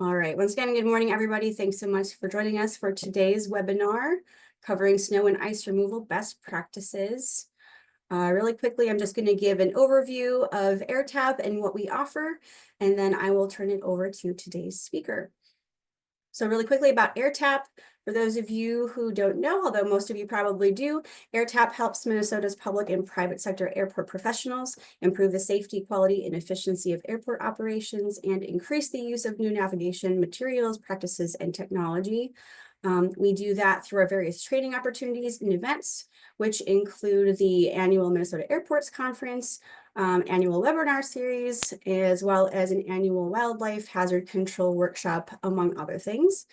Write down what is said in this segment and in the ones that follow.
All right, once again, good morning, everybody. Thanks so much for joining us for today's webinar covering snow and ice removal best practices. Really quickly, I'm just going to give an overview of AirTAP and what we offer, and then I will turn it over to today's speaker. So really quickly about AirTAP, for those of you who don't know, although most of you probably do, AirTAP helps Minnesota's public and private sector airport professionals improve the safety, quality, and efficiency of airport operations and increase the use of new navigation materials, practices, and technology. We do that through our various training opportunities and events, which include the annual Minnesota Airports Conference, annual webinar series, as well as an annual wildlife hazard control workshop, among other things.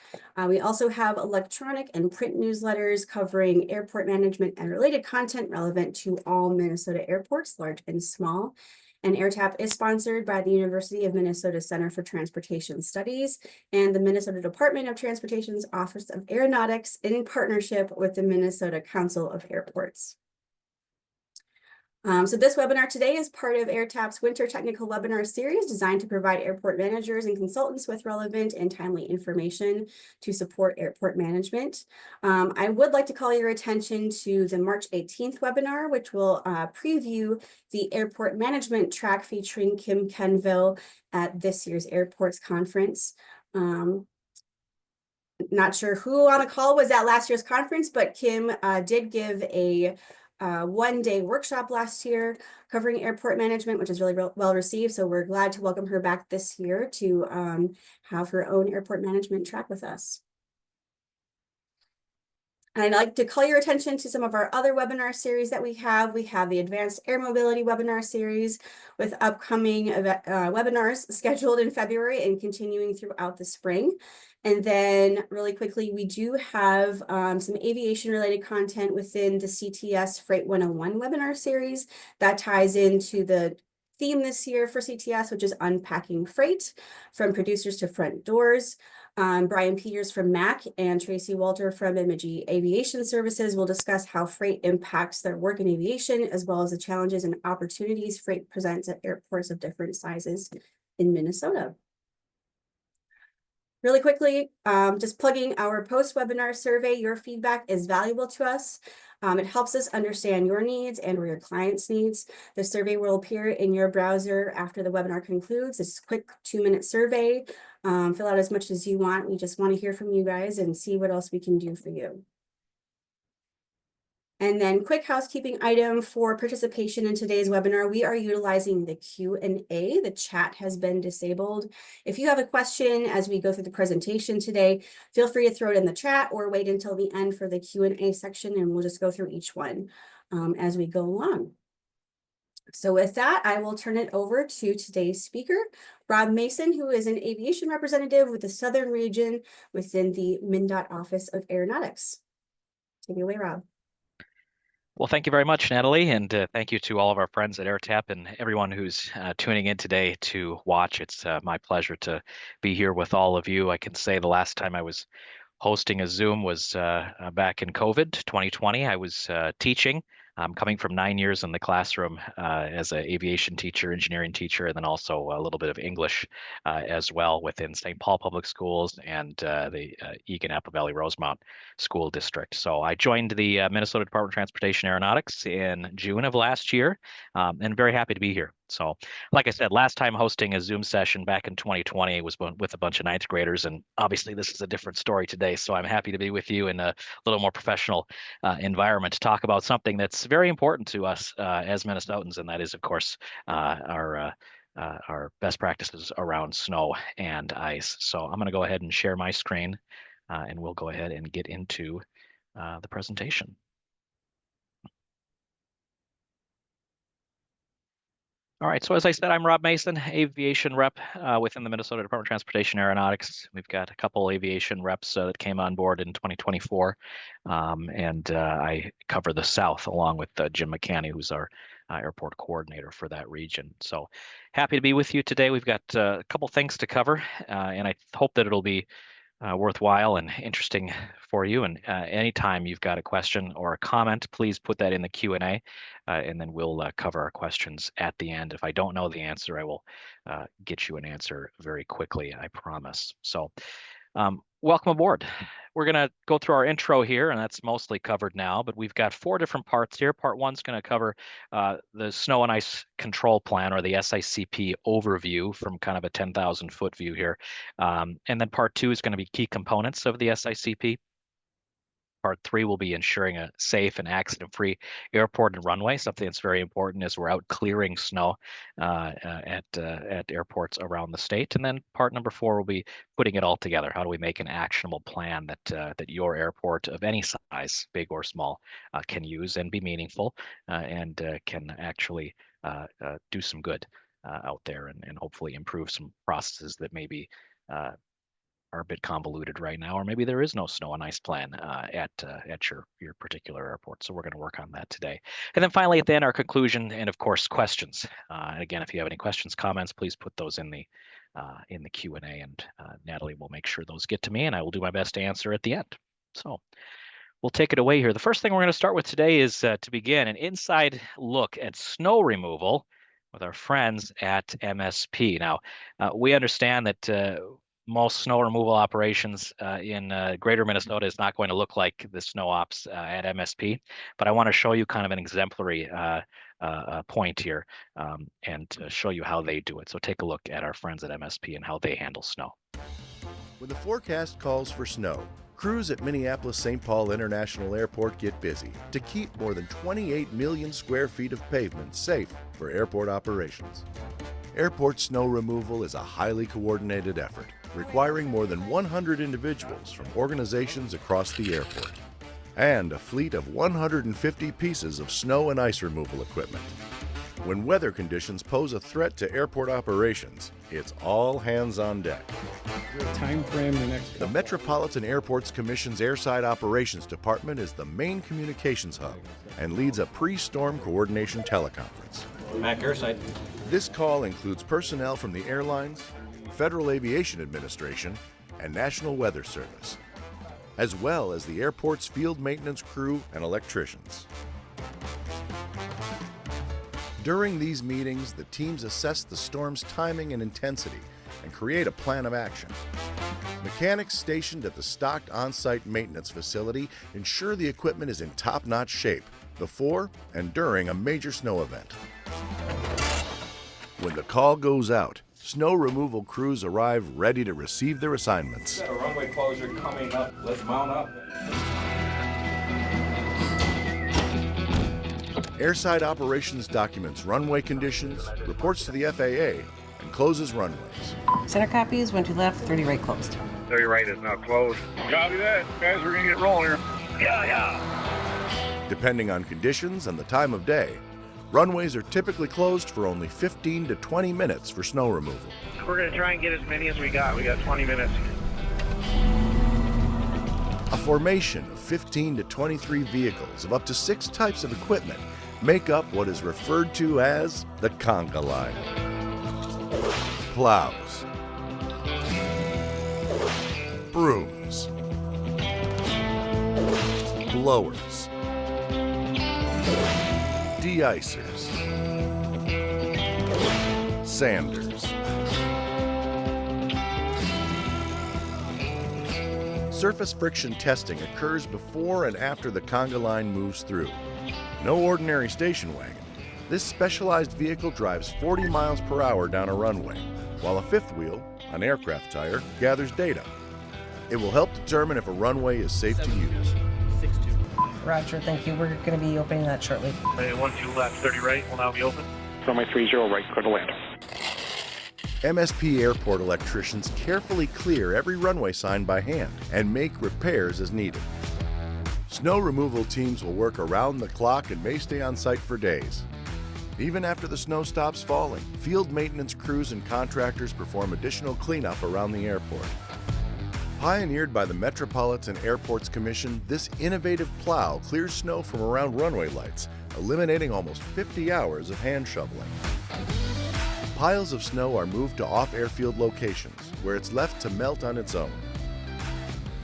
We also have electronic and print newsletters covering airport management and related content relevant to all Minnesota airports, large and small. And AirTAP is sponsored by the University of Minnesota Center for Transportation Studies and the Minnesota Department of Transportation's Office of Aeronautics in partnership with the Minnesota Council of Airports. So this webinar today is part of AirTAP's Winter Technical Webinar Series designed to provide airport managers and consultants with relevant and timely information to support airport management. I would like to call your attention to the March 18th webinar, which will preview the airport management track featuring Kim Kenville at this year's Airports Conference. Not sure who on the call was at last year's conference, but Kim did give a one-day workshop last year covering airport management, which is really well received. So we're glad to welcome her back this year to have her own airport management track with us. And I'd like to call your attention to some of our other webinar series that we have. We have the Advanced Air Mobility webinar series with upcoming webinars scheduled in February and continuing throughout the spring. And then really quickly, we do have some aviation-related content within the CTS Freight 101 webinar series that ties into the theme this year for CTS, which is unpacking freight from producers to front doors. Brian Peters from MAC and Tracy Walter from Imagi Aviation Services will discuss how freight impacts their work in aviation, as well as the challenges and opportunities freight presents at airports of different sizes in Minnesota. Really quickly, just plugging our post-webinar survey. Your feedback is valuable to us. It helps us understand your needs and your clients' needs. The survey will appear in your browser after the webinar concludes. It's a quick 2-minute survey. Fill out as much as you want. We just want to hear from you guys and see what else we can do for you. And then quick housekeeping item for participation in today's webinar, we are utilizing the Q&A. The chat has been disabled. If you have a question as we go through the presentation today, feel free to throw it in the chat or wait until the end for the Q&A section, and we'll just go through each one as we go along. So with that, I will turn it over to today's speaker, Rob Mason, who is an aviation representative with the Southern region within the MnDOT Office of Aeronautics. Take it away, Rob. Well, thank you very much, Natalie, and thank you to all of our friends at AirTAP and everyone who's tuning in today to watch. It's my pleasure to be here with all of you. I can say the last time I was hosting a Zoom was back in COVID 2020. I was teaching. I'm coming from 9 years in the classroom as an aviation teacher, engineering teacher, and then also a little bit of English as well within St. Paul Public Schools and the Egan Apple Valley Rosemount School District. So I joined the Minnesota Department of Transportation Aeronautics in June of last year, and very happy to be here. So like I said, last time hosting a Zoom session back in 2020 was with a bunch of ninth graders, and obviously this is a different story today. So I'm happy to be with you in a little more professional environment to talk about something that's very important to us as Minnesotans, and that is, of course, our best practices around snow and ice. So I'm going to go ahead and share my screen, and we'll go ahead and get into the presentation. All right, so as I said, I'm Rob Mason, aviation rep within the Minnesota Department of Transportation Aeronautics. We've got a couple aviation reps that came on board in 2024, and I cover the South along with Jim McCanny, who's our airport coordinator for that region. So happy to be with you today. We've got a couple things to cover, and I hope that it'll be worthwhile and interesting for you. And anytime you've got a question or a comment, please put that in the Q&A, and then we'll cover our questions at the end. If I don't know the answer, I will get you an answer very quickly, I promise. So welcome aboard. We're going to go through our intro here, and that's mostly covered now, but we've got 4 different parts here. Part 1 is going to cover the Snow and Ice Control Plan, or the SICP overview from kind of a 10,000-foot view here. And then Part 2 is going to be key components of the SICP. Part 3 will be ensuring a safe and accident-free airport and runway, something that's very important as we're out clearing snow at airports around the state. And then part number 4 will be putting it all together. How do we make an actionable plan that your airport of any size, big or small, can use and be meaningful and can actually do some good out there and hopefully improve some processes that maybe are a bit convoluted right now, or maybe there is no snow and ice plan at your particular airport. So we're going to work on that today. And then finally, at the end, our conclusion, and of course, questions. And again, if you have any questions, comments, please put those in the Q&A, and Natalie will make sure those get to me, and I will do my best to answer at the end. So we'll take it away here. The first thing we're going to start with today is to begin an inside look at snow removal with our friends at MSP. Now, we understand that most snow removal operations in greater Minnesota is not going to look like the snow ops at MSP, but I want to show you kind of an exemplary point here and show you how they do it. So take a look at our friends at MSP and how they handle snow. When the forecast calls for snow, crews at Minneapolis-St. Paul International Airport get busy to keep more than 28 million square feet of pavement safe for airport operations. Airport snow removal is a highly coordinated effort, requiring more than 100 individuals from organizations across the airport, and a fleet of 150 pieces of snow and ice removal equipment. When weather conditions pose a threat to airport operations, it's all hands on deck. Time frame the next. The Metropolitan Airports Commission's Airside Operations Department is the main communications hub and leads a pre-storm coordination teleconference. Mac Airside. This call includes personnel from the airlines, Federal Aviation Administration, and National Weather Service, as well as the airport's field maintenance crew and electricians. During these meetings, the teams assess the storm's timing and intensity and create a plan of action. Mechanics stationed at the stocked on-site maintenance facility ensure the equipment is in top-notch shape before and during a major snow event. When the call goes out, snow removal crews arrive ready to receive their assignments. Got a runway closure coming up. Let's mount up. Airside Operations documents runway conditions, reports to the FAA, and closes runways. Center copies, 1 to left, 30 right closed. 30 right is now closed. Copy that. Guys, we're going to get rolling here. Yeah. Depending on conditions and the time of day, runways are typically closed for only 15 to 20 minutes for snow removal. We're going to try and get as many as we got. We got 20 minutes. A formation of 15 to 23 vehicles of up to 6 types of equipment make up what is referred to as the conga line. Plows, brooms, blowers, de-icers, sanders. Surface friction testing occurs before and after the conga line moves through. No ordinary station wagon. This specialized vehicle drives 40 miles per hour down a runway, while a fifth wheel, an aircraft tire, gathers data. It will help determine if a runway is safe to use. Roger, thank you. We're going to be opening that shortly. 1-2 left, 30 right will now be open. Runway 30 right, clear to land. MSP airport electricians carefully clear every runway sign by hand and make repairs as needed. Snow removal teams will work around the clock and may stay on site for days. Even after the snow stops falling, field maintenance crews and contractors perform additional cleanup around the airport. Pioneered by the Metropolitan Airports Commission, this innovative plow clears snow from around runway lights, eliminating almost 50 hours of hand shoveling. Piles of snow are moved to off-airfield locations, where it's left to melt on its own.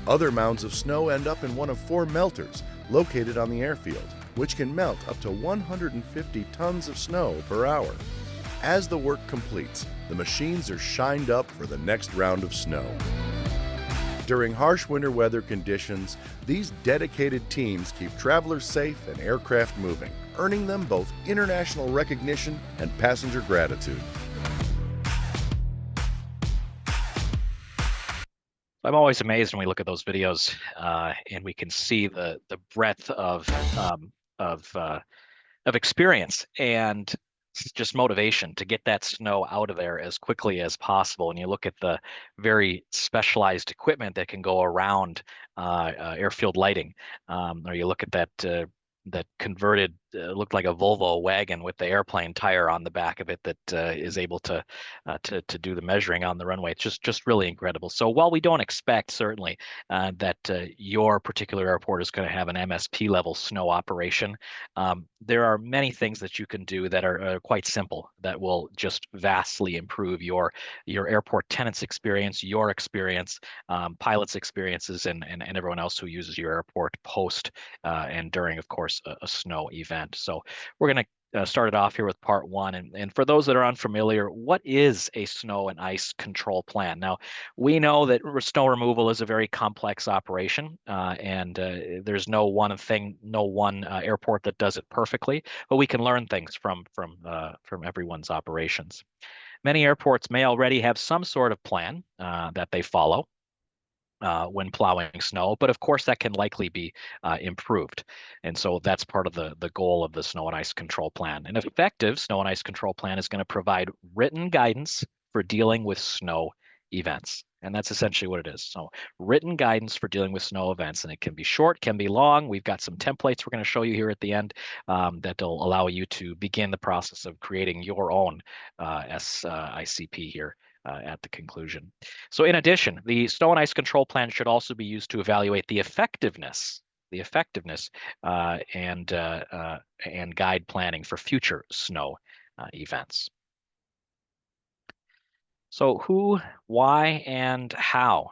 Other mounds of snow end up in one of 4 melters located on the airfield, which can melt up to 150 tons of snow per hour. As the work completes, the machines are shined up for the next round of snow. During harsh winter weather conditions, these dedicated teams keep travelers safe and aircraft moving, earning them both international recognition and passenger gratitude. I'm always amazed when we look at those videos and we can see the breadth of experience and just motivation to get that snow out of there as quickly as possible. And you look at the very specialized equipment that can go around airfield lighting, or you look at that converted, looked like a Volvo wagon with the airplane tire on the back of it that is able to do the measuring on the runway. It's just really incredible. So while we don't expect certainly that your particular airport is going to have an MSP level snow operation, there are many things that you can do that are quite simple that will just vastly improve your airport tenants experience, your experience, pilots experiences, and everyone else who uses your airport post and during, of course, a snow event. So we're going to start it off here with part one. And for those that are unfamiliar, what is a snow and ice control plan? Now, we know that snow removal is a very complex operation, and there's no one thing, no one airport that does it perfectly, but we can learn things from everyone's operations. Many airports may already have some sort of plan that they follow when plowing snow, but of course that can likely be improved. And so that's part of the goal of the snow and ice control plan. An effective snow and ice control plan is going to provide written guidance for dealing with snow events. And that's essentially what it is. So written guidance for dealing with snow events, and it can be short, can be long. We've got some templates we're going to show you here at the end that'll allow you to begin the process of creating your own SICP here at the conclusion. So in addition, the snow and ice control plan should also be used to evaluate the effectiveness and guide planning for future snow events. So who, why, and how?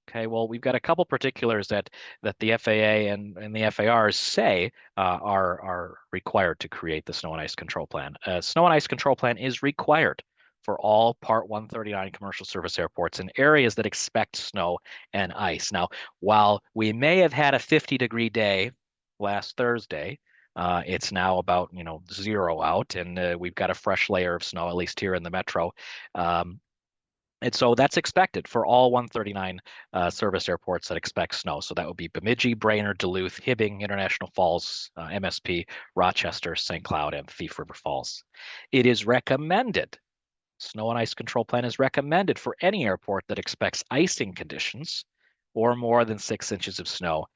Okay, well, we've got a couple particulars that the FAA and the FARs say are required to create the snow and ice control plan. Snow and ice control plan is required for all Part 139 commercial service airports in areas that expect snow and ice. Now, while we may have had a 50-degree day last Thursday, it's now about 0 out, and we've got a fresh layer of snow, at least here in the metro. And so that's expected for all 139 service airports that expect snow. So that would be Bemidji, Brainerd, Duluth, Hibbing, International Falls, MSP, Rochester, St. Cloud, and Thief River Falls. It is recommended, snow and ice control plan is recommended for any airport that expects icing conditions or more than 6 inches of snow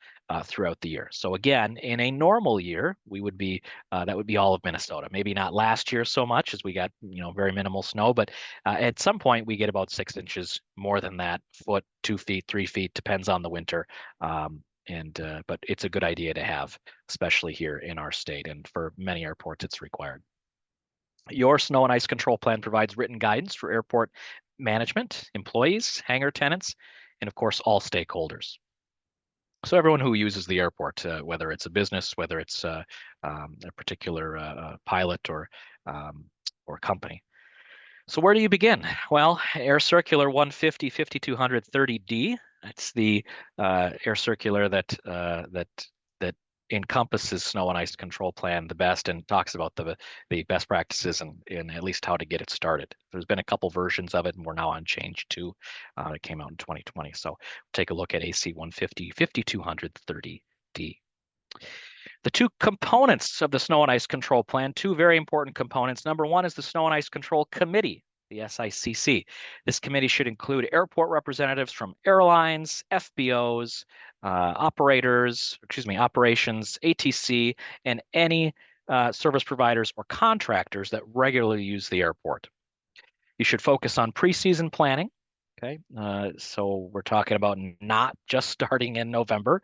throughout the year. So again, in a normal year, we would be that would be all of Minnesota. Maybe not last year so much as we got very minimal snow, but at some point we get about 6 inches more than that, foot, 2 feet, 3 feet, depends on the winter. But it's a good idea to have, especially here in our state, and for many airports it's required. Your snow and ice control plan provides written guidance for airport management, employees, hangar tenants, and of course all stakeholders. So everyone who uses the airport, whether it's a business, whether it's a particular pilot or company. So where do you begin? Well, Air Circular 150 5200 30D. That's the air circular that encompasses snow and ice control plan the best and talks about the best practices and at least how to get it started. There's been a couple versions of it, and we're now on change 2. It came out in 2020. So take a look at AC 150 5200 30D. The two components of the snow and ice control plan, two very important components. Number one is the Snow and Ice Control Committee, the SICC. This committee should include airport representatives from airlines, FBOs, operations, ATC, and any service providers or contractors that regularly use the airport. You should focus on pre-season planning, Okay, so we're talking about not just starting in November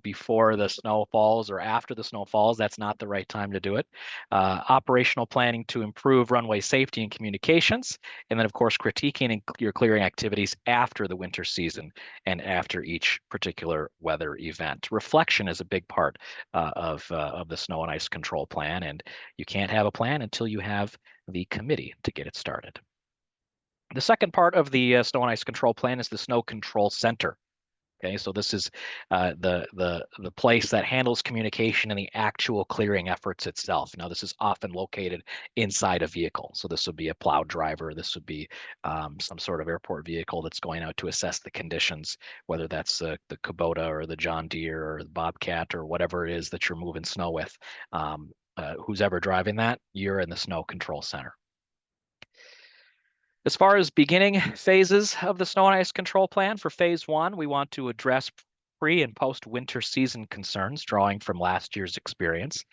before the snow falls or after the snow falls. That's not the right time to do it. Operational planning to improve runway safety and communications. And then, of course, critiquing your clearing activities after the winter season and after each particular weather event. Reflection is a big part of the snow and ice control plan. And you can't have a plan until you have the committee to get it started. The second part of the snow and ice control plan is the Snow Control Center. Okay, so this is the place that handles communication and the actual clearing efforts itself. Now, this is often located inside a vehicle. So this would be a plow driver. This would be some sort of airport vehicle that's going out to assess the conditions, whether that's the Kubota or the John Deere or the Bobcat or whatever it is that you're moving snow with. Who's ever driving that, you're in the Snow Control Center. As far as beginning phases of the snow and ice control plan, for phase 1, we want to address pre and post winter season concerns, drawing from last year's experience.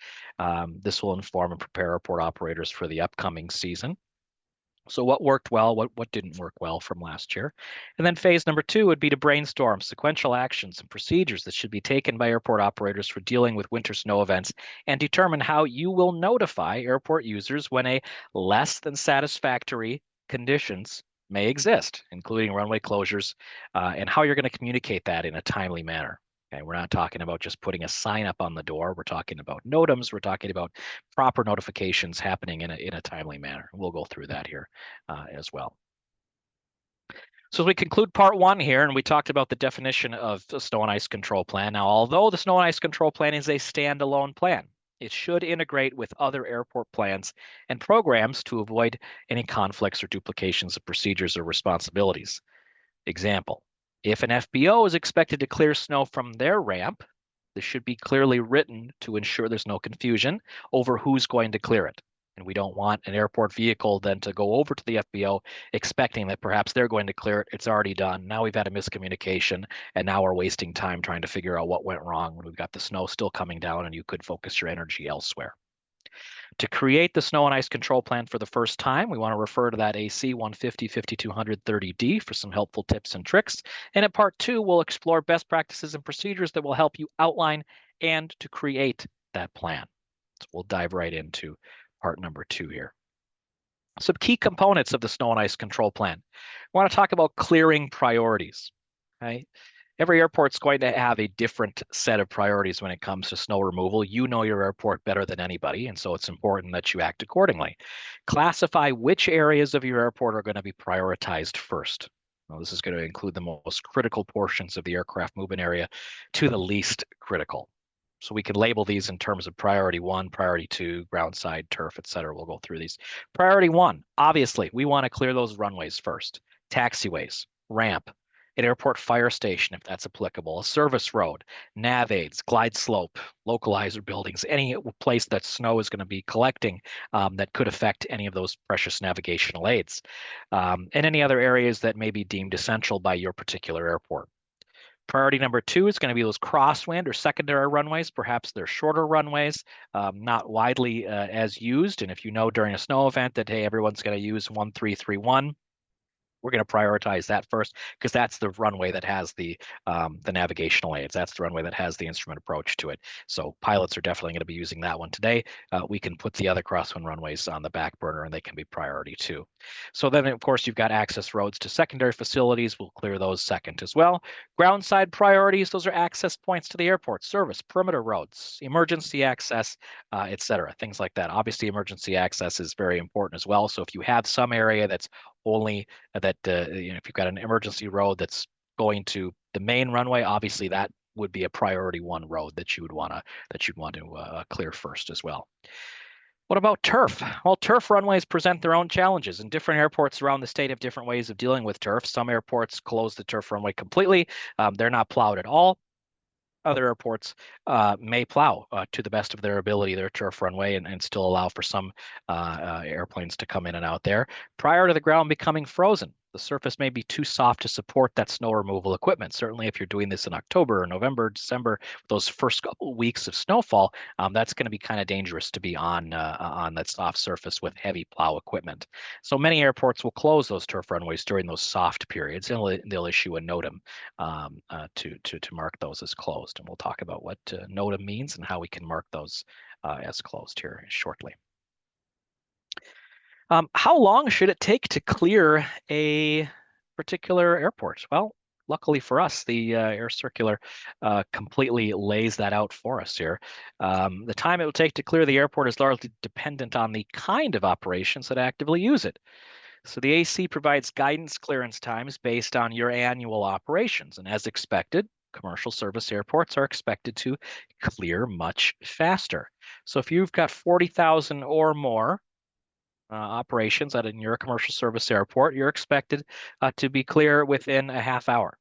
This will inform and prepare airport operators for the upcoming season. So what worked well, what didn't work well from last year. And then phase number 2 would be to brainstorm sequential actions and procedures that should be taken by airport operators for dealing with winter snow events and determine how you will notify airport users when a less than satisfactory conditions may exist, including runway closures, and how you're going to communicate that in a timely manner. Okay, we're not talking about just putting a sign up on the door. We're talking about NOTAMs. We're talking about proper notifications happening in a timely manner. We'll go through that here as well. So as we conclude part 1 here, and we talked about the definition of the snow and ice control plan. Now, although the snow and ice control plan is a standalone plan, it should integrate with other airport plans and programs to avoid any conflicts or duplications of procedures or responsibilities. Example, if an FBO is expected to clear snow from their ramp, this should be clearly written to ensure there's no confusion over who's going to clear it. And we don't want an airport vehicle then to go over to the FBO expecting that perhaps they're going to clear it. It's already done. Now we've had a miscommunication, and now we're wasting time trying to figure out what went wrong when we've got the snow still coming down and you could focus your energy elsewhere. To create the snow and ice control plan for the first time, we want to refer to that AC 150 5200 30D for some helpful tips and tricks. And in part 2, we'll explore best practices and procedures that will help you outline and to create that plan. So we'll dive right into part number 2 here. Some key components of the snow and ice control plan. We want to talk about clearing priorities. Okay? Every airport's going to have a different set of priorities when it comes to snow removal. You know your airport better than anybody, and so it's important that you act accordingly. Classify which areas of your airport are going to be prioritized first. Now, this is going to include the most critical portions of the aircraft movement area to the least critical. So we can label these in terms of priority 1, priority 2, ground side, turf, et cetera. We'll go through these. Priority 1, obviously, we want to clear those runways first. Taxiways, ramp, an airport fire station, if that's applicable, a service road, nav aids, glide slope, localizer buildings, any place that snow is going to be collecting that could affect any of those precious navigational aids, and any other areas that may be deemed essential by your particular airport. Priority number 2 is going to be those crosswind or secondary runways. Perhaps they're shorter runways, not widely as used. And if you know during a snow event that, hey, everyone's going to use 1331, we're going to prioritize that first because that's the runway that has the navigational aids. That's the runway that has the instrument approach to it. So pilots are definitely going to be using that one today. We can put the other crosswind runways on the back burner and they can be priority 2. So then, of course, you've got access roads to secondary facilities. We'll clear those second as well. Ground side priorities, those are access points to the airport, service, perimeter roads, emergency access, et cetera, things like that. Obviously, emergency access is very important as well. So if you have some area that's only that if you've got an emergency road that's going to the main runway, obviously that would be a priority 1 road that you'd want to clear first as well. What about turf? Well, turf runways present their own challenges, and different airports around the state have different ways of dealing with turf. Some airports close the turf runway completely. They're not plowed at all. Other airports may plow to the best of their ability their turf runway and still allow for some airplanes to come in and out there. Prior to the ground becoming frozen, The surface may be too soft to support that snow removal equipment. Certainly, if you're doing this in October or November, December, those first couple weeks of snowfall, that's going to be kind of dangerous to be on that soft surface with heavy plow equipment. So many airports will close those turf runways during those soft periods, and they'll issue a NOTAM to mark those as closed. And we'll talk about what NOTAM means and how we can mark those as closed here shortly. How long should it take to clear a particular airport? Well, luckily for us, the Air Circular completely lays that out for us here. The time it will take to clear the airport is largely dependent on the kind of operations that actively use it. So the AC provides guidance clearance times based on your annual operations. And as expected, commercial service airports are expected to clear much faster. So if you've got 40,000 or more operations at your commercial service airport, you're expected to be clear within a half hour.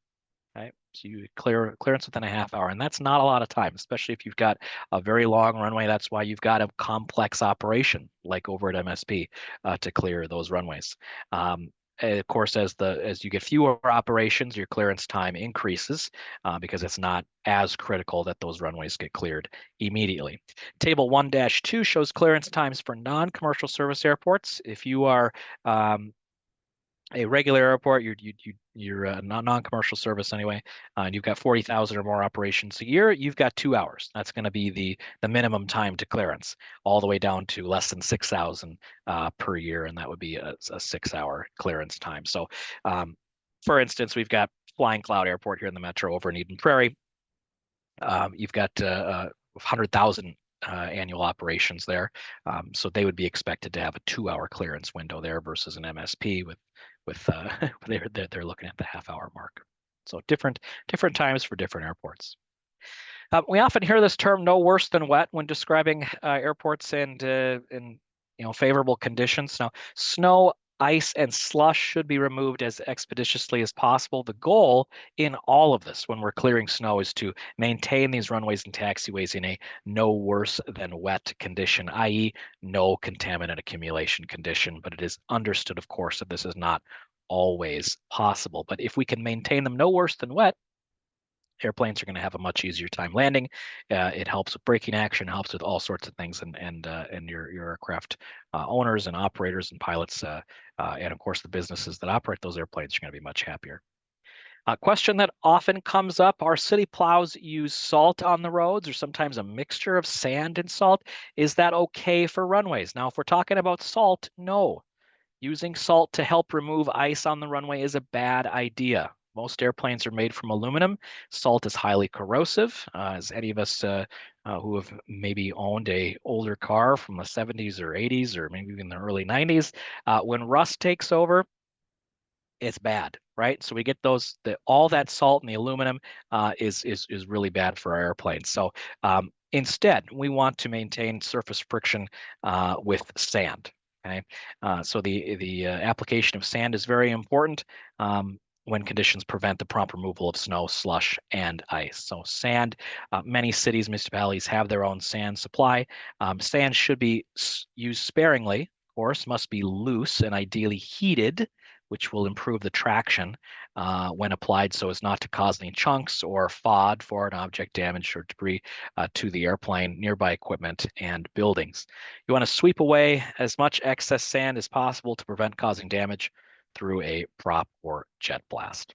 Right? So you clearance within a half hour, and that's not a lot of time, especially if you've got a very long runway. That's why you've got a complex operation like over at MSP to clear those runways. Of course, as you get fewer operations, your clearance time increases because it's not as critical that those runways get cleared immediately. Table 1-2 shows clearance times for non-commercial service airports. If you are a regular airport, you're a non-commercial service anyway, and you've got 40,000 or more operations a year, you've got 2 hours. That's going to be the minimum time to clearance, all the way down to less than 6,000 per year, and that would be a 6-hour clearance time. So, for instance, we've got Flying Cloud Airport here in the metro over in Eden Prairie. You've got 100,000 annual operations there, so they would be expected to have a 2-hour clearance window there versus an MSP with they're looking at the half-hour mark. So different times for different airports. We often hear this term "no worse than wet" when describing airports and in favorable conditions. Now, snow, ice, and slush should be removed as expeditiously as possible. The goal in all of this, when we're clearing snow, is to maintain these runways and taxiways in a no worse than wet condition, i.e., no contaminant accumulation condition. But it is understood, of course, that this is not always possible. But if we can maintain them no worse than wet, airplanes are going to have a much easier time landing. It helps with braking action, helps with all sorts of things, and your aircraft owners and operators and pilots, and of course the businesses that operate those airplanes are going to be much happier. A question that often comes up: are city plows use salt on the roads, or sometimes a mixture of sand and salt? Is that okay for runways? Now, if we're talking about salt, no. Using salt to help remove ice on the runway is a bad idea. Most airplanes are made from aluminum. Salt is highly corrosive. As any of us who have maybe owned a older car from the 70s or 80s or maybe even the early 90s, when rust takes over, it's bad, right? So we get all that salt and the aluminum is really bad for our airplanes. So instead, we want to maintain surface friction with sand. Okay, so the application of sand is very important when conditions prevent the prompt removal of snow, slush, and ice. So sand, many cities, municipalities have their own sand supply. Sand should be used sparingly, of course, must be loose and ideally heated, which will improve the traction when applied so as not to cause any chunks or FOD, foreign object damage, or debris to the airplane, nearby equipment, and buildings. You want to sweep away as much excess sand as possible to prevent causing damage through a prop or jet blast.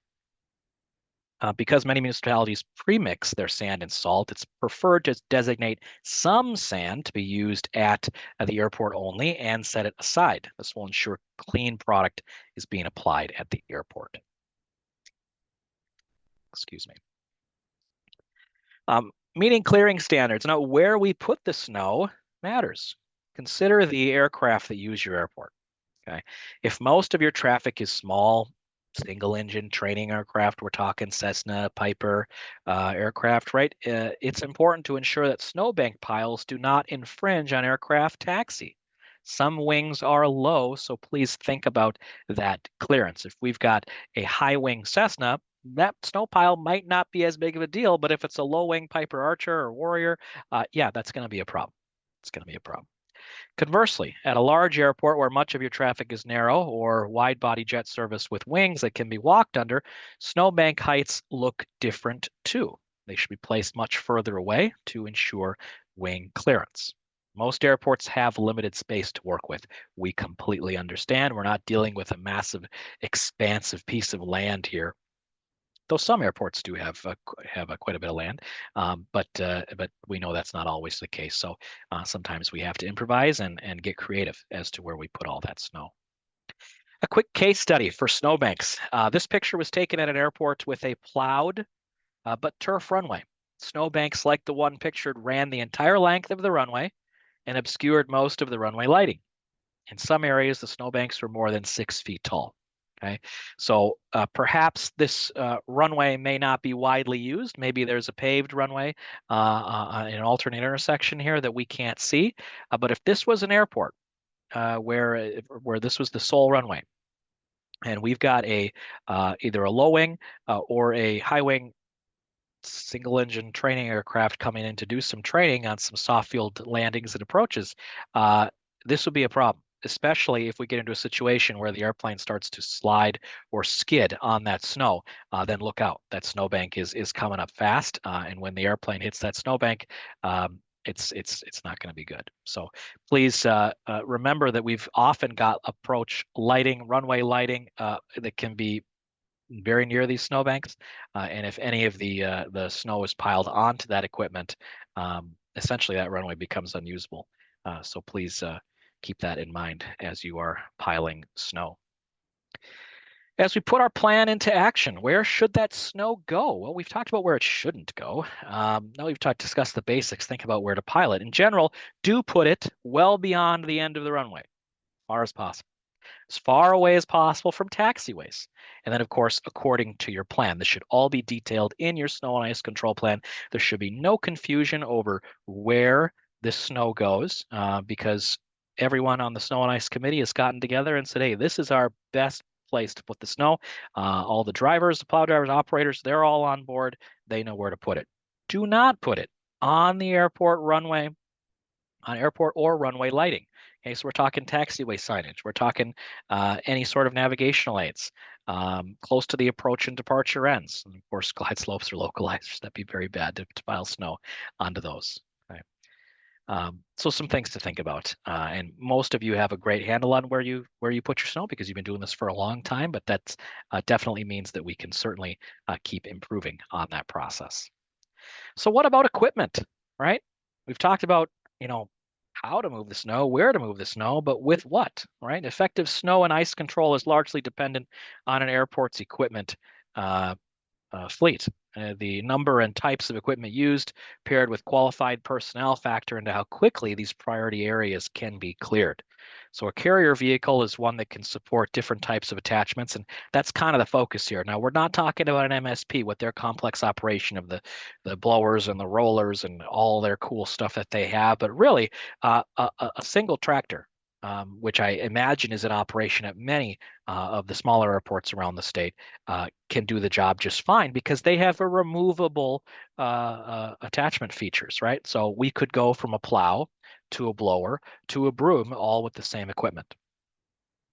Because many municipalities premix their sand and salt, it's preferred to designate some sand to be used at the airport only and set it aside. This will ensure clean product is being applied at the airport. Excuse me. Meeting clearing standards. Now, where we put the snow matters. Consider the aircraft that use your airport. Okay, if most of your traffic is small, single-engine training aircraft, we're talking Cessna, Piper aircraft, right? It's important to ensure that snowbank piles do not infringe on aircraft taxi. Some wings are low, so please think about that clearance. If we've got a high-wing Cessna, that snow pile might not be as big of a deal, but if it's a low-wing Piper Archer or Warrior, yeah, that's going to be a problem. It's going to be a problem. Conversely, at a large airport where much of your traffic is narrow or wide-body jet service with wings that can be walked under, snowbank heights look different too. They should be placed much further away to ensure wing clearance. Most airports have limited space to work with. We completely understand. We're not dealing with a massive, expansive piece of land here, though some airports do have quite a bit of land, but we know that's not always the case. So sometimes we have to improvise and get creative as to where we put all that snow. A quick case study for snowbanks. This picture was taken at an airport with a plowed but turf runway. Snowbanks like the one pictured ran the entire length of the runway and obscured most of the runway lighting. In some areas, the snowbanks were more than 6 feet tall. Okay, so perhaps this runway may not be widely used. Maybe there's a paved runway in an alternate intersection here that we can't see. But if this was an airport where this was the sole runway, and we've got a either a low wing or a high wing single engine training aircraft coming in to do some training on some soft field landings and approaches, this would be a problem, especially if we get into a situation where the airplane starts to slide or skid on that snow. Then look out, that snowbank is coming up fast, and when the airplane hits that snowbank, it's not going to be good. So please remember that we've often got approach lighting, runway lighting that can be very near these snowbanks, and if any of the snow is piled onto that equipment, essentially that runway becomes unusable. So please keep that in mind as you are piling snow. As we put our plan into action, where should that snow go? Well, we've talked about where it shouldn't go. Now we've discussed the basics. Think about where to pile it. In general, do put it well beyond the end of the runway, as far as possible, as far away as possible from taxiways. And then, of course, according to your plan. This should all be detailed in your snow and ice control plan. There should be no confusion over where this snow goes, because everyone on the snow and ice committee has gotten together and said, hey, this is our best place to put the snow. All the drivers, the plow drivers, operators, they're all on board. They know where to put it. Do not put it on the airport runway, on airport or runway lighting. Okay, so we're talking taxiway signage. We're talking any sort of navigational aids close to the approach and departure ends. And of course, glide slopes or localizers. That'd be very bad to pile snow onto those. Okay. So some things to think about. And most of you have a great handle on where you put your snow because you've been doing this for a long time. But that definitely means that we can certainly keep improving on that process. So what about equipment, right? We've talked about, how to move the snow, where to move the snow, but with what, right? Effective snow and ice control is largely dependent on an airport's equipment fleet. The number and types of equipment used paired with qualified personnel factor into how quickly these priority areas can be cleared. So a carrier vehicle is one that can support different types of attachments, and that's kind of the focus here. Now, we're not talking about an MSP with their complex operation of the blowers and the rollers and all their cool stuff that they have, but really a single tractor, which I imagine is in operation at many of the smaller airports around the state, can do the job just fine because they have a removable attachment features, right? So we could go from a plow to a blower to a broom, all with the same equipment.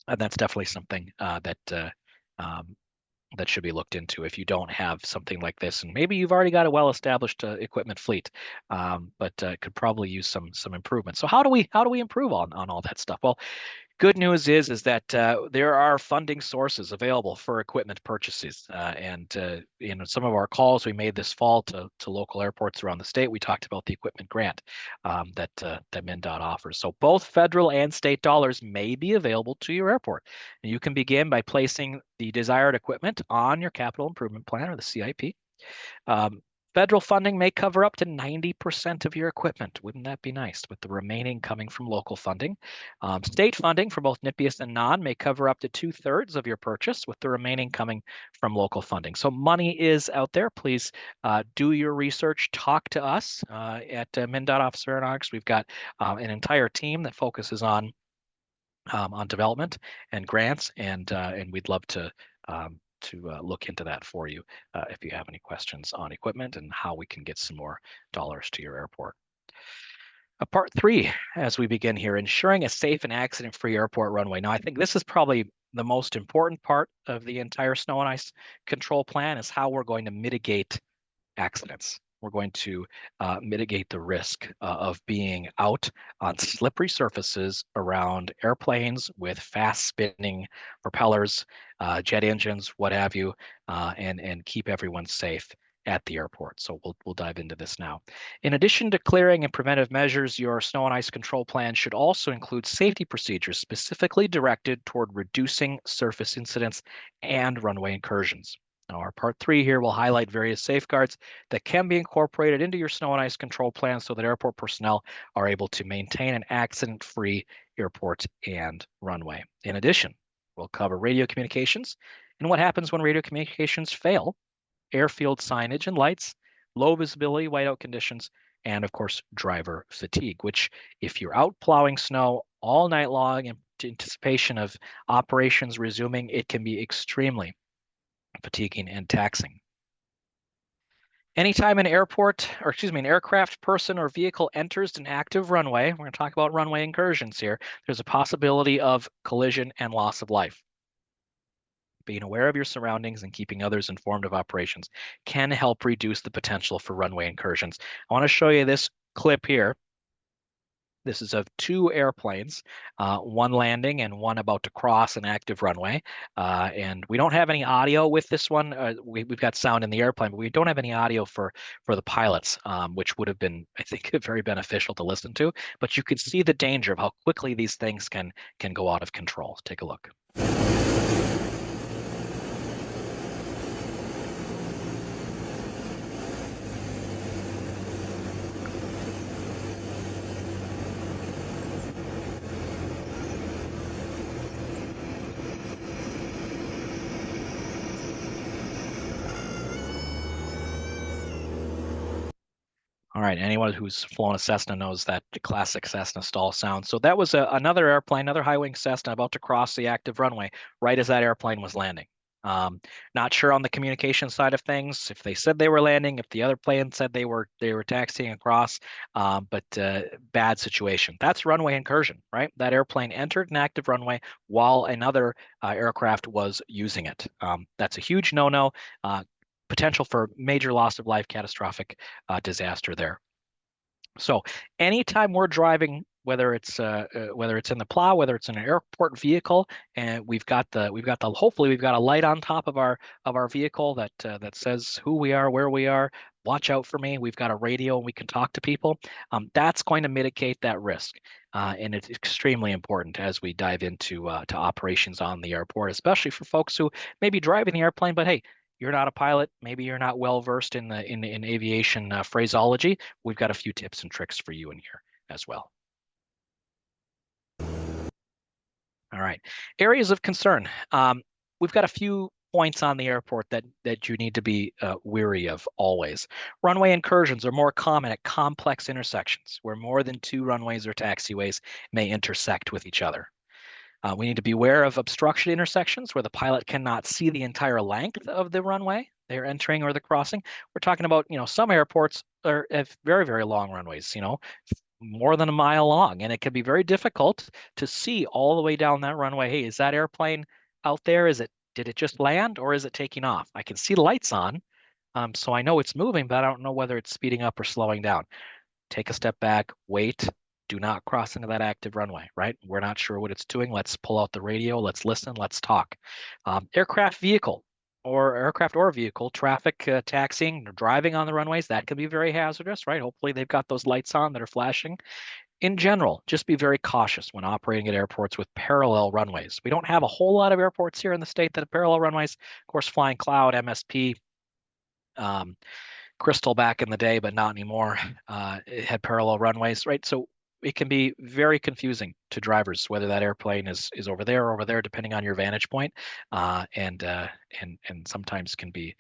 And that's definitely something that should be looked into if you don't have something like this. And maybe you've already got a well-established equipment fleet, but could probably use some improvement. So how do we improve on all that stuff? Well, good news is that there are funding sources available for equipment purchases. And in some of our calls we made this fall to local airports around the state, we talked about the equipment grant that MnDOT offers. So both federal and state dollars may be available to your airport. And you can begin by placing the desired equipment on your capital improvement plan or the CIP. Federal funding may cover up to 90% of your equipment. Wouldn't that be nice? With the remaining coming from local funding. State funding for both NIPIAS and non may cover up to 2/3 of your purchase, with the remaining coming from local funding. So money is out there. Please do your research. Talk to us at MnDOT Office of Aeronautics. We've got an entire team that focuses on development and grants, and we'd love to look into that for you if you have any questions on equipment and how we can get some more dollars to your airport. Part 3, as we begin here, ensuring a safe and accident-free airport runway. Now, I think this is probably the most important part of the entire snow and ice control plan, is how we're going to mitigate accidents. We're going to mitigate the risk of being out on slippery surfaces around airplanes with fast spinning propellers, jet engines, what have you, and keep everyone safe at the airport. So we'll dive into this now. In addition to clearing and preventive measures, your snow and ice control plan should also include safety procedures specifically directed toward reducing surface incidents and runway incursions. Now, our part 3 here will highlight various safeguards that can be incorporated into your snow and ice control plan so that airport personnel are able to maintain an accident-free airport and runway. In addition, we'll cover radio communications and what happens when radio communications fail, airfield signage and lights, low visibility whiteout conditions, and of course, driver fatigue, which if you're out plowing snow all night long in anticipation of operations resuming, it can be extremely fatiguing and taxing. Anytime an aircraft, person, or vehicle enters an active runway, we're going to talk about runway incursions here, there's a possibility of collision and loss of life. Being aware of your surroundings and keeping others informed of operations can help reduce the potential for runway incursions. I want to show you this clip here. This is of 2 airplanes, one landing and one about to cross an active runway. And we don't have any audio with this one. We've got sound in the airplane, but we don't have any audio for the pilots, which would have been, I think, very beneficial to listen to. But you could see the danger of how quickly these things can go out of control. Take a look. All right, anyone who's flown a Cessna knows that classic Cessna stall sound. So that was another airplane, another high-wing Cessna about to cross the active runway right as that airplane was landing. Not sure on the communication side of things, if they said they were landing, if the other plane said they were taxiing across, but bad situation. That's runway incursion, right? That airplane entered an active runway while another aircraft was using it. That's a huge no-no. Potential for major loss of life, catastrophic disaster there. So anytime we're driving, whether it's in the plow, whether it's in an airport vehicle, and hopefully we've got a light on top of our vehicle that says who we are, where we are, watch out for me. We've got a radio and we can talk to people. That's going to mitigate that risk. And it's extremely important as we dive into to operations on the airport, especially for folks who may be driving the airplane, but hey, you're not a pilot, maybe you're not well versed in aviation phraseology. We've got a few tips and tricks for you in here as well. All right, areas of concern. We've got a few points on the airport that you need to be wary of always. Runway incursions are more common at complex intersections where more than 2 runways or taxiways may intersect with each other. We need to be aware of obstruction intersections where the pilot cannot see the entire length of the runway they're entering or the crossing. We're talking about, some airports have very, very long runways, more than a mile long, and it can be very difficult to see all the way down that runway. Hey, is that airplane out there? Did it just land or is it taking off? I can see the lights on, so I know it's moving, but I don't know whether it's speeding up or slowing down. Take a step back, wait. Do not cross into that active runway, right? We're not sure what it's doing. Let's pull out the radio. Let's listen. Let's talk. Aircraft or vehicle traffic taxiing, driving on the runways, that can be very hazardous, right? Hopefully they've got those lights on that are flashing. In general, just be very cautious when operating at airports with parallel runways. We don't have a whole lot of airports here in the state that have parallel runways. Of course, Flying Cloud, MSP, Crystal back in the day, but not anymore. It had parallel runways, right? So it can be very confusing to drivers whether that airplane is over there or over there, depending on your vantage point, and sometimes can be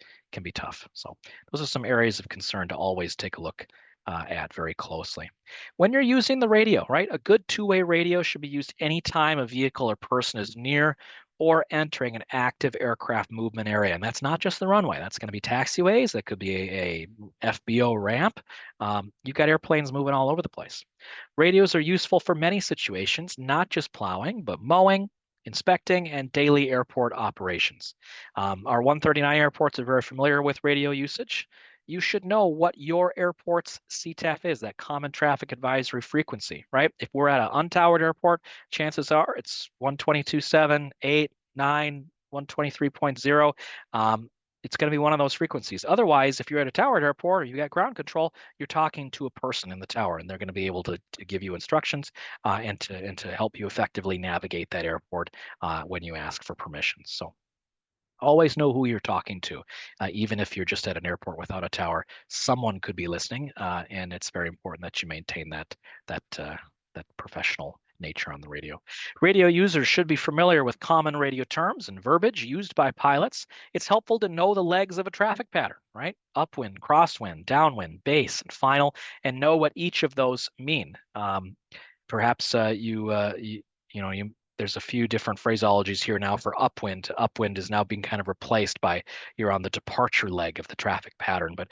tough. So those are some areas of concern to always take a look at very closely. When you're using the radio, right? A good 2-way radio should be used anytime a vehicle or person is near or entering an active aircraft movement area. And that's not just the runway. That's going to be taxiways. That could be a FBO ramp. You've got airplanes moving all over the place. Radios are useful for many situations, not just plowing, but mowing, inspecting, and daily airport operations. Our 139 airports are very familiar with radio usage. You should know what your airport's CTAF is, that common traffic advisory frequency, right? If we're at an untowered airport, chances are it's 122.7, 8, 9, 123.0. It's going to be one of those frequencies. Otherwise, if you're at a towered airport or you got ground control, you're talking to a person in the tower, and they're going to be able to give you instructions and to help you effectively navigate that airport when you ask for permissions. So always know who you're talking to, even if you're just at an airport without a tower. Someone could be listening, and it's very important that you maintain that professional nature on the radio. Radio users should be familiar with common radio terms and verbiage used by pilots. It's helpful to know the legs of a traffic pattern, right? Upwind, crosswind, downwind, base, and final, and know what each of those mean. Perhaps there's a few different phraseologies here now for upwind. Upwind is now being kind of replaced by you're on the departure leg of the traffic pattern, but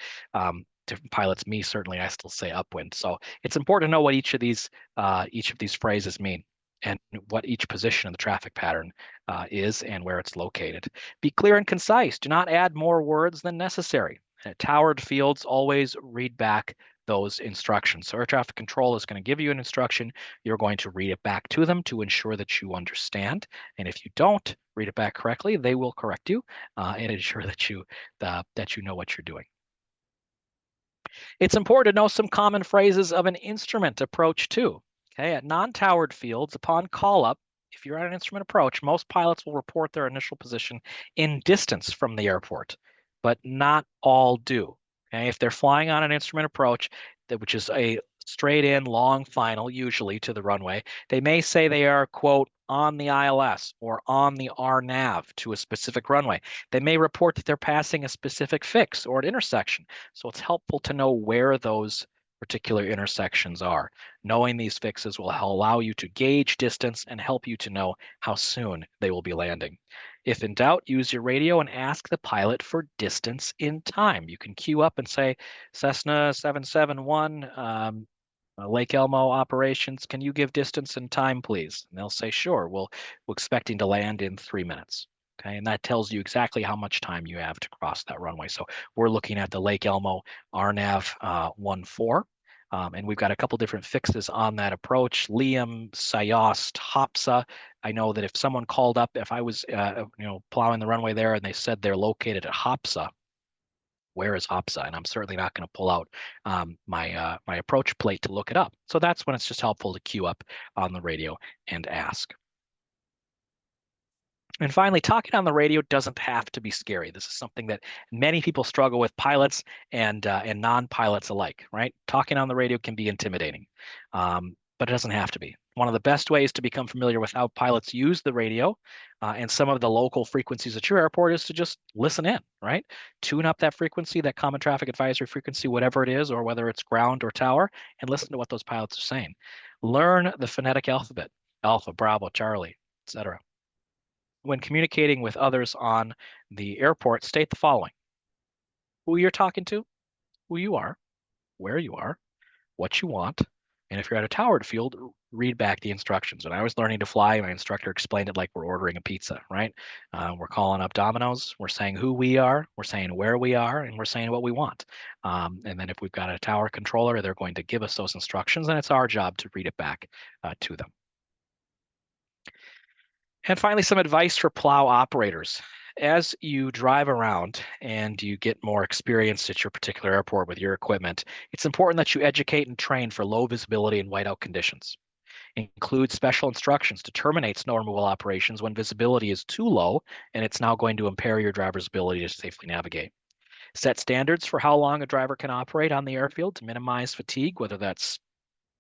different pilots, me certainly, I still say upwind. So it's important to know what each of these phrases mean and what each position of the traffic pattern is and where it's located. Be clear and concise. Do not add more words than necessary. At towered fields, always read back those instructions. So air traffic control is going to give you an instruction. You're going to read it back to them to ensure that you understand. And if you don't read it back correctly, they will correct you and ensure that you know what you're doing. It's important to know some common phrases of an instrument approach too. Okay, at non-towered fields, upon call up, if you're at an instrument approach, most pilots will report their initial position in distance from the airport, but not all do. Okay, if they're flying on an instrument approach, which is a straight in long final, usually to the runway, they may say they are, quote, on the ILS or on the RNAV to a specific runway. They may report that they're passing a specific fix or an intersection. So it's helpful to know where those particular intersections are. Knowing these fixes will allow you to gauge distance and help you to know how soon they will be landing. If in doubt, use your radio and ask the pilot for distance in time. You can queue up and say, Cessna 771, Lake Elmo operations, can you give distance and time, please? And they'll say, sure, we're expecting to land in 3 minutes. Okay, and that tells you exactly how much time you have to cross that runway. So we're looking at the Lake Elmo RNAV 14. And we've got a couple different fixes on that approach. Liam, Sayost, Hopsa. I know that if someone called up, if I was plowing the runway there and they said they're located at Hopsa, where is Hopsa? And I'm certainly not going to pull out my approach plate to look it up. So that's when it's just helpful to queue up on the radio and ask. And finally, talking on the radio doesn't have to be scary. This is something that many people struggle with, pilots and non-pilots alike, right? Talking on the radio can be intimidating, but it doesn't have to be. One of the best ways to become familiar with how pilots use the radio and some of the local frequencies at your airport is to just listen in, right? Tune up that frequency, that common traffic advisory frequency, whatever it is, or whether it's ground or tower, and listen to what those pilots are saying. Learn the phonetic alphabet, Alpha, Bravo, Charlie, etc. When communicating with others on the airport, state the following: who you're talking to, who you are, where you are, what you want, and if you're at a towered field, read back the instructions. When I was learning to fly, my instructor explained it like we're ordering a pizza, right? We're calling up Domino's, we're saying who we are, we're saying where we are, and we're saying what we want. And then if we've got a tower controller, they're going to give us those instructions, and it's our job to read it back to them. And finally, some advice for plow operators. As you drive around and you get more experience at your particular airport with your equipment, it's important that you educate and train for low visibility and whiteout conditions. Include special instructions to terminate snow removal operations when visibility is too low and it's now going to impair your driver's ability to safely navigate. Set standards for how long a driver can operate on the airfield to minimize fatigue, whether that's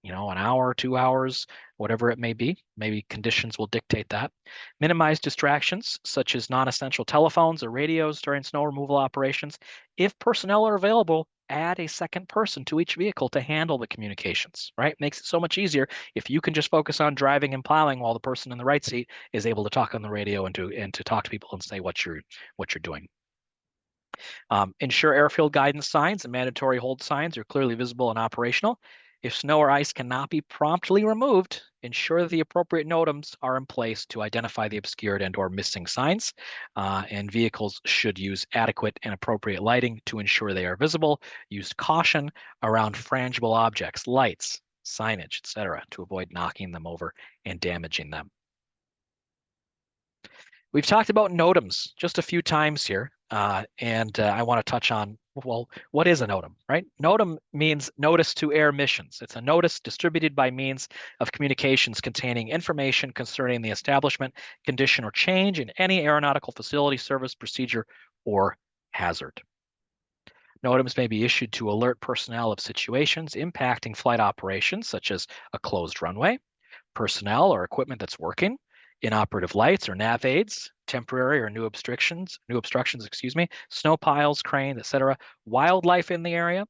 an hour, 2 hours, whatever it may be. Maybe conditions will dictate that. Minimize distractions, such as non-essential telephones or radios during snow removal operations. If personnel are available, add a second person to each vehicle to handle the communications, right? Makes it so much easier if you can just focus on driving and plowing while the person in the right seat is able to talk on the radio and to talk to people and say what you're doing. Ensure airfield guidance signs and mandatory hold signs are clearly visible and operational. If snow or ice cannot be promptly removed, ensure that the appropriate NOTAMs are in place to identify the obscured and/or missing signs. And vehicles should use adequate and appropriate lighting to ensure they are visible. Use caution around frangible objects, lights, signage, etc., to avoid knocking them over and damaging them. We've talked about NOTAMs just a few times here, and I want to touch on, well, what is a NOTAM, right? NOTAM means Notice to Air Missions. It's a notice distributed by means of communications containing information concerning the establishment, condition, or change in any aeronautical facility, service, procedure, or hazard. NOTAMs may be issued to alert personnel of situations impacting flight operations, such as a closed runway, personnel or equipment that's working, inoperative lights or nav aids, temporary or new obstructions, snow piles, cranes, etc., wildlife in the area,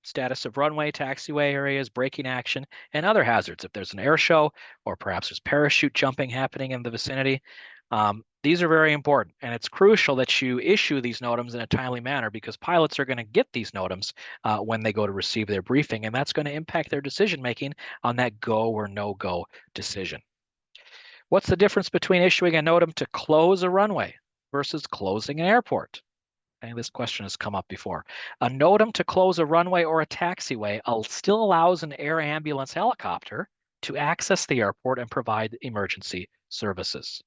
status of runway, taxiway areas, braking action, and other hazards. If there's an air show or perhaps there's parachute jumping happening in the vicinity, these are very important. And it's crucial that you issue these NOTAMs in a timely manner because pilots are going to get these NOTAMs when they go to receive their briefing, and that's going to impact their decision making on that go or no go decision. What's the difference between issuing a NOTAM to close a runway versus closing an airport? Okay, this question has come up before. A NOTAM to close a runway or a taxiway still allows an air ambulance helicopter to access the airport and provide emergency services.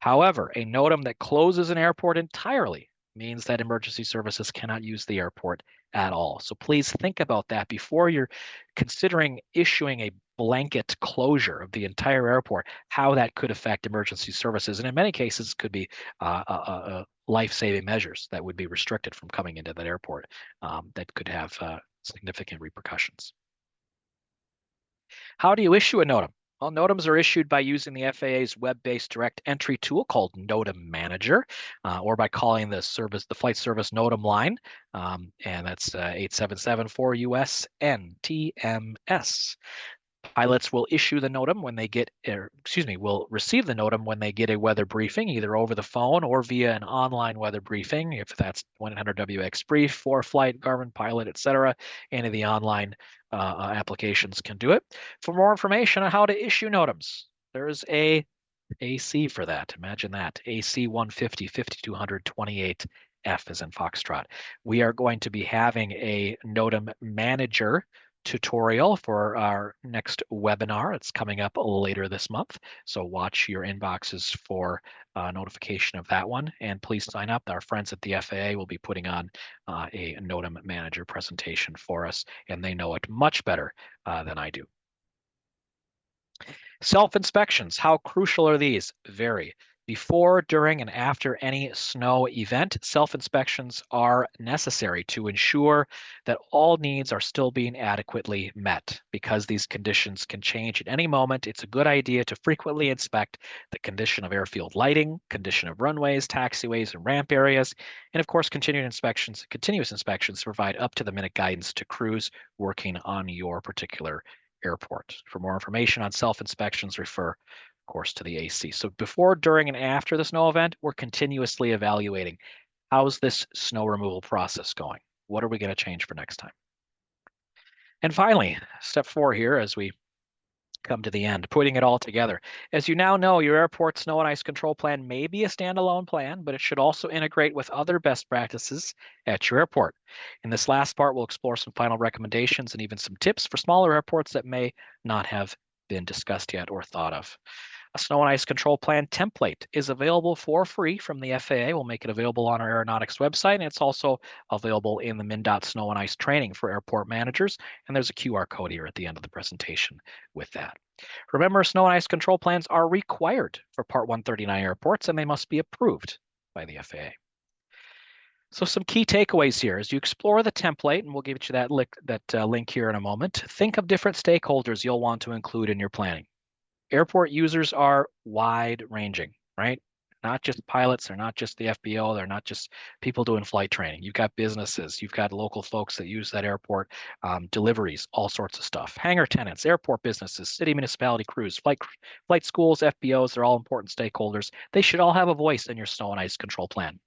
However, a NOTAM that closes an airport entirely means that emergency services cannot use the airport at all. So please think about that before you're considering issuing a blanket closure of the entire airport, how that could affect emergency services. And in many cases, could be life-saving measures that would be restricted from coming into that airport that could have significant repercussions. How do you issue a NOTAM? Well, NOTAMs are issued by using the FAA's web-based direct entry tool called NOTAM Manager, or by calling the flight service NOTAM line, and that's 877-4US-NTMS. Pilots will issue the NOTAM when they get, will receive the NOTAM when they get a weather briefing, either over the phone or via an online weather briefing, if that's 1-800-WX Brief, ForeFlight, Garmin Pilot, etc. Any of the online applications can do it. For more information on how to issue NOTAMs, there's a AC for that. Imagine that. AC 150 5200 28 F as in Foxtrot. We are going to be having a NOTAM Manager tutorial for our next webinar. It's coming up later this month, so watch your inboxes for notification of that one, and please sign up. Our friends at the FAA will be putting on a NOTAM Manager presentation for us, and they know it much better than I do. Self-inspections, how crucial are these? Vary. Before, during, and after any snow event, self-inspections are necessary to ensure that all needs are still being adequately met. Because these conditions can change at any moment, it's a good idea to frequently inspect the condition of airfield lighting, condition of runways, taxiways, and ramp areas, and of course, continuous inspections provide up-to-the-minute guidance to crews working on your particular airport. For more information on self-inspections, refer, of course, to the AC. So before, during, and after the snow event, we're continuously evaluating how's this snow removal process going? What are we going to change for next time? And finally, step 4 here as we come to the end, putting it all together. As you now know, your airport snow and ice control plan may be a standalone plan, but it should also integrate with other best practices at your airport. In this last part, we'll explore some final recommendations and even some tips for smaller airports that may not have been discussed yet or thought of. A snow and ice control plan template is available for free from the FAA. We'll make it available on our aeronautics website, and it's also available in the MnDOT snow and ice training for airport managers. And there's a QR code here at the end of the presentation with that. Remember, snow and ice control plans are required for Part 139 airports, and they must be approved by the FAA. So some key takeaways here as you explore the template, and we'll give you that link here in a moment. Think of different stakeholders you'll want to include in your planning. Airport users are wide-ranging, right? Not just pilots, they're not just the FBO, they're not just people doing flight training. You've got businesses, you've got local folks that use that airport, deliveries, all sorts of stuff. Hangar tenants, airport businesses, city municipality crews, flight schools, FBOs, they're all important stakeholders. They should all have a voice in your snow and ice control plan.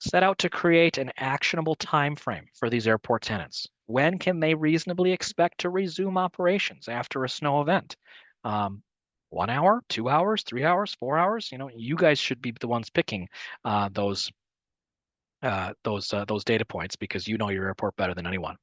Set out to create an actionable time frame for these airport tenants. When can they reasonably expect to resume operations after a snow event? 1 hour, 2 hours, 3 hours, 4 hours? You guys should be the ones picking those data points because you know your airport better than anyone.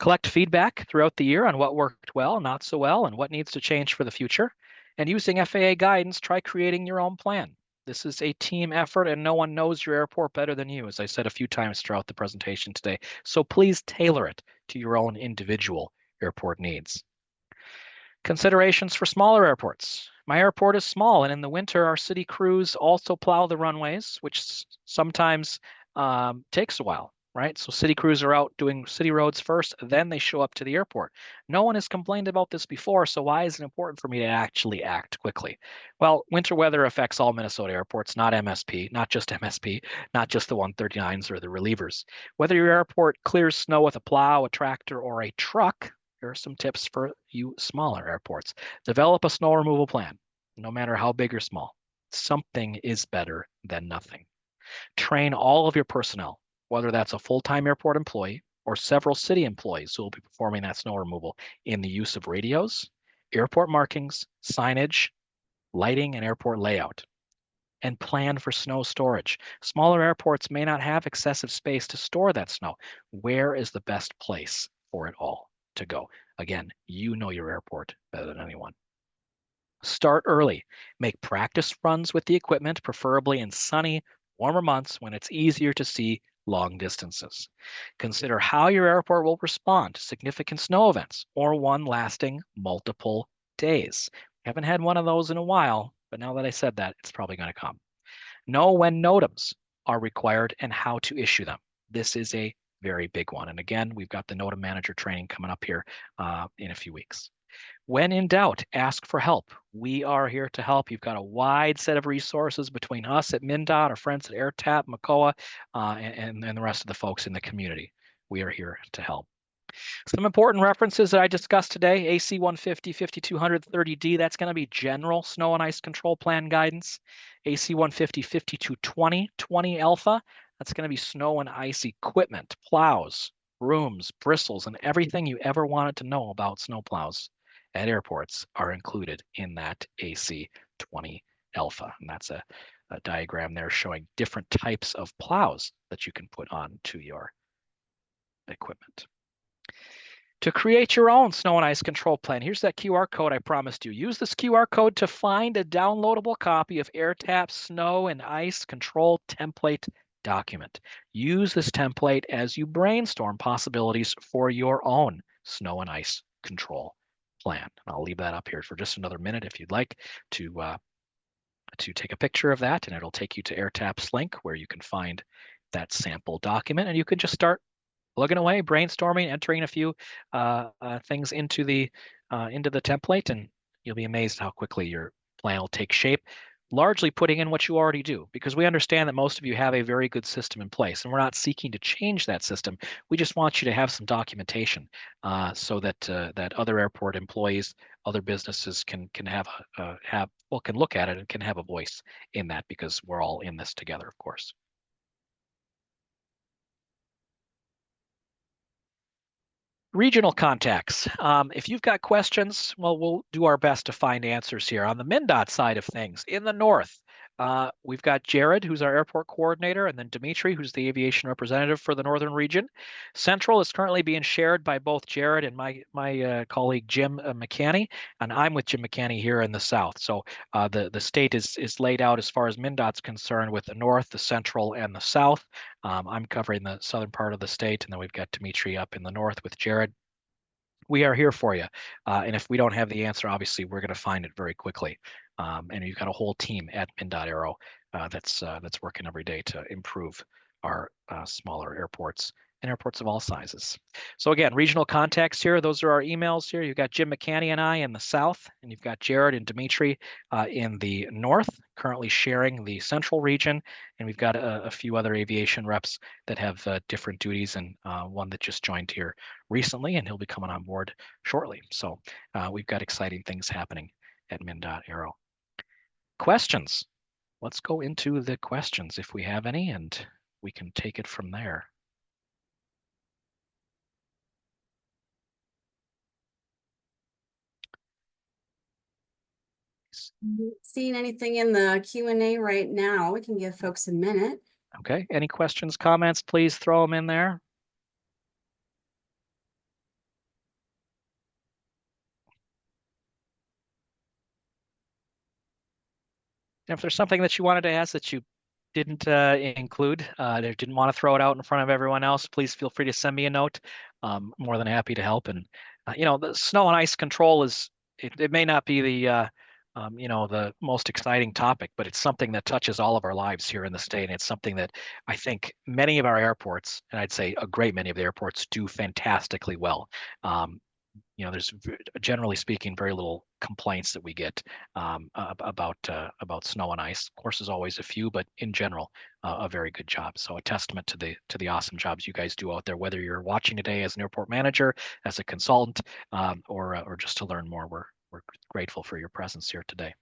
Collect feedback throughout the year on what worked well, not so well, and what needs to change for the future. And using FAA guidance, try creating your own plan. This is a team effort and no one knows your airport better than you, as I said a few times throughout the presentation today. So please tailor it to your own individual airport needs. Considerations for smaller airports. My airport is small, and in the winter, our city crews also plow the runways, which sometimes takes a while, right? So city crews are out doing city roads first, then they show up to the airport. No one has complained about this before, so why is it important for me to actually act quickly? Well, winter weather affects all Minnesota airports, not MSP, not just MSP, not just the 139s or the relievers. Whether your airport clears snow with a plow, a tractor, or a truck, here are some tips for you smaller airports. Develop a snow removal plan, no matter how big or small. Something is better than nothing. Train all of your personnel, whether that's a full-time airport employee or several city employees who will be performing that snow removal, in the use of radios, airport markings, signage, lighting, and airport layout. And plan for snow storage. Smaller airports may not have excessive space to store that snow. Where is the best place for it all to go? Again, you know your airport better than anyone. Start early. Make practice runs with the equipment, preferably in sunny, warmer months when it's easier to see long distances. Consider how your airport will respond to significant snow events or one lasting multiple days. We haven't had one of those in a while, but now that I said that, it's probably going to come. Know when NOTAMs are required and how to issue them. This is a very big one. And again, we've got the NOTAM manager training coming up here in a few weeks. When in doubt, ask for help. We are here to help. You've got a wide set of resources between us at MnDOT, our friends at AirTAP, MCOA, and the rest of the folks in the community. We are here to help. Some important references that I discussed today: AC 150, 5200, 30D, that's going to be general snow and ice control plan guidance. AC 150, 5220, 20 alpha, that's going to be snow and ice equipment, plows, brooms, bristles, and everything you ever wanted to know about snow plows at airports are included in that AC 20 alpha. And that's a diagram there showing different types of plows that you can put onto your equipment. To create your own snow and ice control plan, here's that QR code I promised you. Use this QR code to find a downloadable copy of AirTAP's snow and ice control template document. Use this template as you brainstorm possibilities for your own snow and ice control plan. I'll leave that up here for just another minute if you'd like to take a picture of that, and it'll take you to AirTAP's link where you can find that sample document, and you can just start plugging away, brainstorming, entering a few things into the template, and you'll be amazed how quickly your plan will take shape, largely putting in what you already do, because we understand that most of you have a very good system in place, and we're not seeking to change that system. We just want you to have some documentation so that other airport employees, other businesses can look at it and can have a voice in that, because we're all in this together, of course. Regional contacts. If you've got questions, well, we'll do our best to find answers here. On the MnDOT side of things, in the north, we've got Jared, who's our airport coordinator, and then Dimitri, who's the aviation representative for the northern region. Central is currently being shared by both Jared and my colleague Jim McCanny, and I'm with Jim McCanny here in the south. So the state is laid out as far as MnDOT's concerned with the north, the central, and the south. I'm covering the southern part of the state, and then we've got Dimitri up in the north with Jared. We are here for you. And if we don't have the answer, obviously, we're going to find it very quickly. And you've got a whole team at MnDOT Aero that's working every day to improve our smaller airports and airports of all sizes. So again, regional contacts here, those are our emails here. You've got Jim McCanny and I in the south, and you've got Jared and Dimitri in the north, currently sharing the central region. And we've got a few other aviation reps that have different duties, and one that just joined here recently, and he'll be coming on board shortly. So we've got exciting things happening at Min.Aero. Questions? Let's go into the questions if we have any, and we can take it from there. Seeing anything in the Q&A right now, we can give folks a minute. Okay, any questions, comments, please throw them in there. If there's something that you wanted to ask that you didn't include, or didn't want to throw it out in front of everyone else, please feel free to send me a note. More than happy to help. And the snow and ice control is, it may not be the the most exciting topic, but it's something that touches all of our lives here in the state. And it's something that I think many of our airports, and I'd say a great many of the airports, do fantastically well. There's generally speaking very little complaints that we get about snow and ice. Of course, there's always a few, but in general, a very good job. So a testament to the awesome jobs you guys do out there. Whether you're watching today as an airport manager, as a consultant, or just to learn more, we're grateful for your presence here today.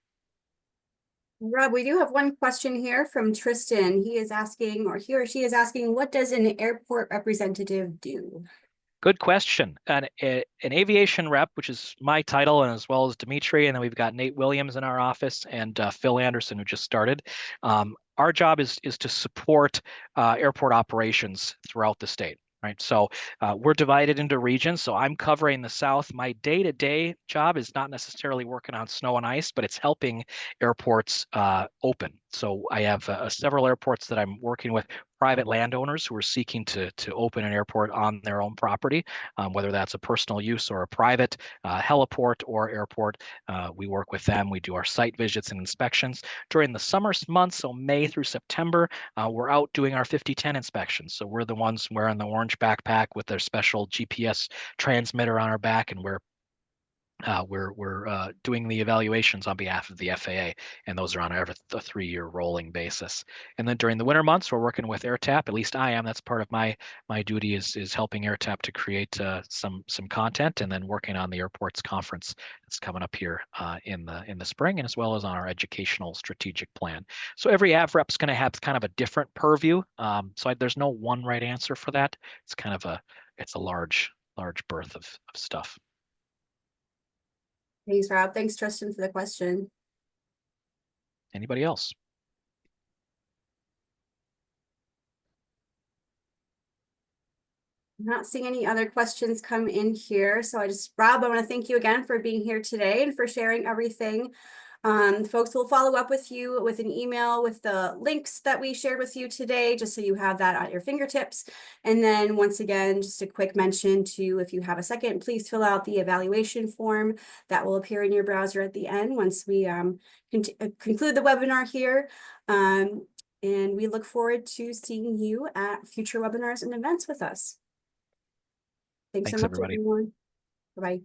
Rob, we do have one question here from Tristan. He is asking, or he or she is asking, what does an airport representative do? Good question. An aviation rep, which is my title, and as well as Dimitri, and then we've got Nate Williams in our office and Phil Anderson, who just started. Our job is to support airport operations throughout the state. Right, so we're divided into regions. So I'm covering the South. My day-to-day job is not necessarily working on snow and ice, but it's helping airports open. So I have several airports that I'm working with, private landowners who are seeking to open an airport on their own property, whether that's a personal use or a private heliport or airport. We work with them. We do our site visits and inspections. During the summer months, so May through September, we're out doing our 5010 inspections. So we're the ones wearing the orange backpack with their special GPS transmitter on our back, and we're doing the evaluations on behalf of the FAA, and those are on a 3-year rolling basis. And then during the winter months, we're working with AirTAP. At least I am. That's part of my duty is helping AirTAP to create some content, and then working on the airports conference that's coming up here in the spring, and as well as on our educational strategic plan. So every AV rep's going to have kind of a different purview. There's no one right answer for that. It's kind of a large berth of stuff. Thanks, Rob. Thanks, Tristan, for the question. Anybody else? I'm not seeing any other questions come in here. So Rob, I want to thank you again for being here today and for sharing everything. Folks will follow up with you with an email with the links that we shared with you today, just so you have that at your fingertips. And then once again, just a quick mention to, if you have a second, please fill out the evaluation form that will appear in your browser at the end once we conclude the webinar here. And we look forward to seeing you at future webinars and events with us. Thanks so much, everybody. everyone. Bye-bye.